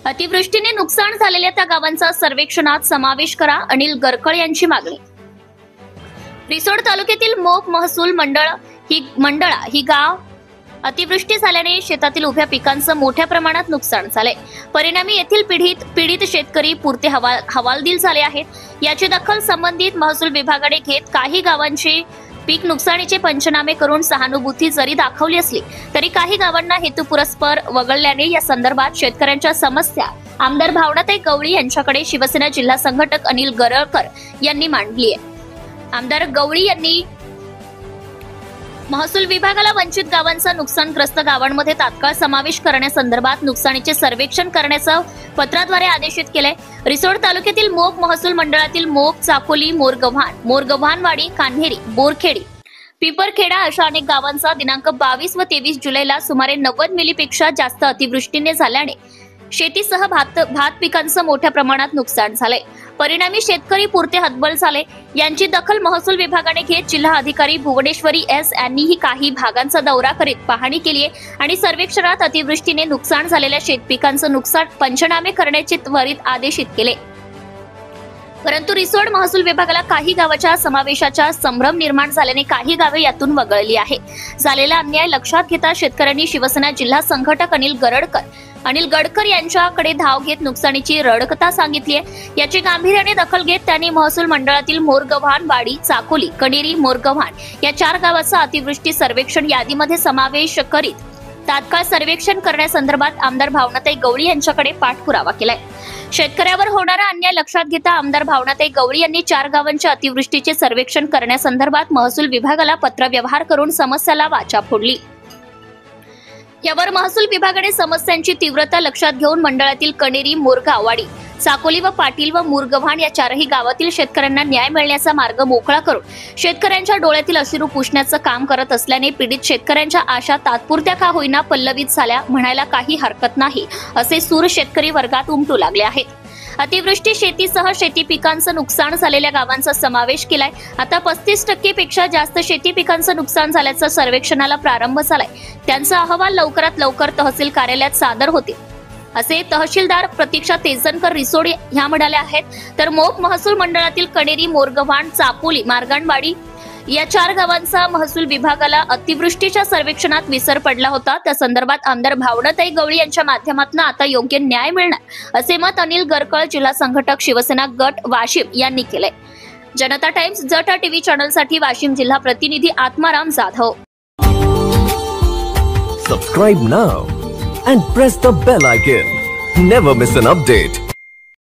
अतिवृष्टीने नुकसान झालेल्या त्या गावांचा सर्वेक्षणात समावेश करा, अनिल गरकळ यांची मागणी। रिसोड तालुक्यातील मोप महसूल मंडळा ही गाव अतिवृष्टी झाल्याने शेतातील उभ्या पिकांचं मोठ्या प्रमाणात नुकसान झाले। परिणामी येथील पीडित शेतकरी पुरते हवालदिल झाले आहेत। याची दखल संबंधित महसूल विभागाने घेत काही गावांचे पीक नुकसानीचे पंचनामे करून सहानुभूती जरी दाखवली असली तरी काही गावांना हेतुपुरस्पर वगळल्याने या संदर्भात शेतकऱ्यांच्या समस्या आमदार भावनाताई गवळी यांच्याकडे शिवसेना जिल्हा संघटक अनिल गरळकर यांनी मांडली आहे। आमदार गवळी यांनी महसूल विभागाला वंचित गावांचा नुकसानग्रस्त गावांमध्ये तात्काळ समावेश करण्यासंदर्भात नुकसानीचे सर्वेक्षण करण्याचं पत्राद्वारे आदेशित केलंय। रिसोड तालुक्यातील मोप महसूल मंडळातील मोप, चाकोली, मोरगव्हाणवाडी, कान्हेरी, बोरखेडी, पिपरखेडा अशा अनेक गावांचा दिनांक 22 व 23 जुलैला सुमारे 90 मिलीपेक्षा जास्त अतिवृष्टीने झाल्याने शेतीसह भात पिकांचं मोठ्या प्रमाणात नुकसान झालंय। परिणामी शेतकरी पुरते हतबल झाले। यांची दखल महसूल विभागाने घेत जिल्हा अधिकारी भुवनेश्वरी एस यांनीही काही भागांचा दौरा करीत पाहणी केली आहे आणि सर्वेक्षणात अतिवृष्टीने नुकसान झालेल्या शेतपिकांचं नुकसान पंचनामे करण्याचे त्वरित आदेशित केले। परंतु रिसोड महसूल विभागाला काही गावाच्या समावेशाचा संभ्रम निर्माण झाल्याने काही गावे यातून वगळली आहे। झालेला अन्याय लक्षात घेता शेतकऱ्यांनी शिवसेना जिल्हा संघटक अनिल गडकर यांच्याकडे धाव घेत नुकसानीची रडकथा सांगितली आहे। याची गांभीर्याने दखल घेत त्यांनी महसूल मंडळातील मोरगव्हाणवाडी, चाकोली, कणेरी, मोरगव्हाण या 4 गावांचा अतिवृष्टी सर्वेक्षण यादीमध्ये समावेश करीत तात्काळ सर्वेक्षण करण्यासंदर्भात आमदार भावनाताई गवळी यांच्याकडे पाठपुरावा केलाय। शेतकऱ्यावर होणारा अन्याय लक्षात घेता आमदार भावनाताई गवळी यांनी 4 गावांच्या अतिवृष्टीचे सर्वेक्षण करण्यासंदर्भात महसूल विभागाला पत्रव्यवहार करून समस्याला वाचा फोडली। यावर महसूल विभागाने समस्यांची तीव्रता लक्षात घेऊन मंडळातील कणेरी, मोरगाववाडी, चाकोली व पाटील व मुरगव्हाण या 4ही गावातील शेतकऱ्यांना न्याय मिळण्याचा मार्ग मोकळा करून शेतकऱ्यांच्या डोळ्यातील अश्रू पुसण्याचं काम करत असल्याने पीडित शेतकऱ्यांच्या आशा तात्पुरत्या का होईना पल्लवित झाल्या म्हणायला काही हरकत नाही, असे सूर शेतकरी वर्गात उमटू लागले आहेत। अतिवृष्टी शेतीसह शेती पिकांचं नुकसान झालेल्या गावांचा समावेश केलाय। आता 35% पेक्षा जास्त शेती पिकांचं नुकसान झाल्याचं सर्वेक्षणाला प्रारंभ झालाय। त्यांचा अहवाल लवकरात लवकर तहसील कार्यालयात सादर होतील, असे तहसीलदार प्रतीक्षा तेजनकर रिसोड ह्या म्हणाल्या आहेत। तर मोप महसूल मंडळातील कणेरी, मोरगव्हाण, चापोली, मार्गाणवाडी या 4 गावांचा महसूल विभागाला अतिवृष्टीच्या सर्वेक्षणात विसर पडला होता। त्या संदर्भात आमदार भावनाताई गवळी यांच्या माध्यमातून आता योग्य न्याय मिळणार असे मत अनिल गरकळ जिल्हा संघटक शिवसेना गट वाशिम यांनी केले। जनता टाइम्स जटा टीव्ही चॅनलसाठी वाशिम जिल्हा प्रतिनिधी Atmaram Jadhav. Subscribe now and press the bell icon. Never miss an update.